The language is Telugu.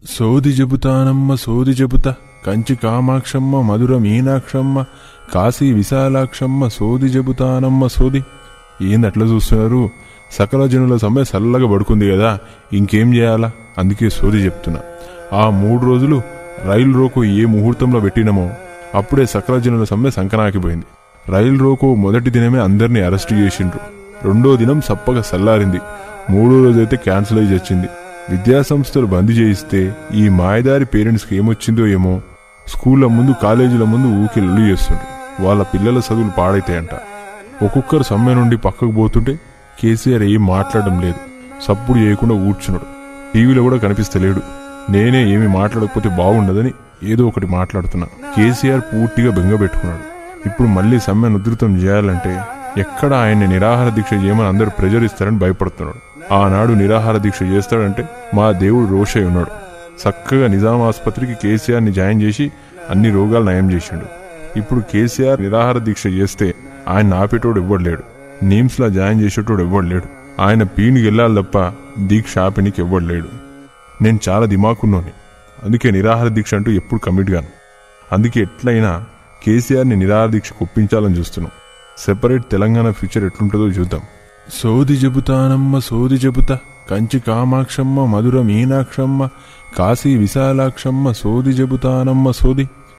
సోది చెబుతానమ్మ సోది చెబుతా, కంచి కామాక్షమ్మ మధుర మీనాక్షమ్మ కాశీ విశాలాక్షమ్మ సోది చెబుతానమ్మ సోది. ఏందట్లా చూస్తున్నారు? సకల జనుల సమ్మె సల్లగా పడుకుంది కదా, ఇంకేం చేయాలా? అందుకే సోది చెప్తున్నా. ఆ 3 రోజులు రైలు రోకో ఏ ముహూర్తంలో పెట్టినమో అప్పుడే సకల జనుల సమ్మె సంకనాకిపోయింది. రైలు రోకో మొదటి దినమే అందరినీ అరెస్టు చేసిండ్రు. 2వ దినం సప్పగా సల్లారింది. 3వ రోజైతే క్యాన్సిల్ అయ్యి వచ్చింది. విద్యాసంస్థలు బంద్ చేయిస్తే ఈ మాయదారి పేరెంట్స్కి ఏమొచ్చిందో ఏమో, స్కూళ్ల ముందు కాలేజీల ముందు ఊకి లొల్లి చేస్తుండ్రు. వాళ్ళ పిల్లల చదువులు పాడైతాయంట. ఒక్కొక్కరు సమ్మె నుండి పక్కకు పోతుంటే కేసీఆర్ ఏం మాట్లాడడం లేదు, సప్పుడు చేయకుండా కూర్చున్నాడు. టీవీలో కూడా కనిపిస్తలేడు. నేనే ఏమి మాట్లాడకపోతే బాగుండదని ఏదో ఒకటి మాట్లాడుతున్నా. కేసీఆర్ పూర్తిగా బెంగపెట్టుకున్నాడు. ఇప్పుడు మళ్లీ సమ్మెను ఉధృతం చేయాలంటే ఎక్కడ ఆయన్ని నిరాహార దీక్ష చేయమని అందరూ ప్రెజర్ ఇస్తారని భయపడుతున్నాడు. ఆనాడు నిరాహార దీక్ష చేస్తాడంటే మా దేవుడు రోషయ్య ఉన్నాడు. చక్కగా నిజాం ఆసుపత్రికి కేసీఆర్ని జాయిన్ చేసి అన్ని రోగాలు నయం చేసిండు. ఇప్పుడు కేసీఆర్ నిరాహార దీక్ష చేస్తే ఆయన ఆపేటోడు ఎవ్వడలేడు, నీమ్స్లా జాయిన్ చేసేటోడు ఎవ్వడలేడు. ఆయన పీనికి వెళ్ళాలి తప్ప దీక్ష ఆపేనికి ఎవ్వడలేడు. నేను చాలా దిమాకున్నోని, అందుకే నిరాహార దీక్ష అంటూ ఎప్పుడు కమిట్ గాను. అందుకే ఎట్లయినా కేసీఆర్ని నిరాహార దీక్షకు ఒప్పించాలని చూస్తున్నాం. సెపరేట్ తెలంగాణ ఫ్యూచర్ ఎట్లుంటుందో చూద్దాం. సోది చెబుతానమ్మ సోది చెబుతా, కంచి కామాక్షమ్మ మధుర మీనాక్షమ్మ కాశీ విశాలాక్షమ్మ సోది చెబుతానమ్మ సోది.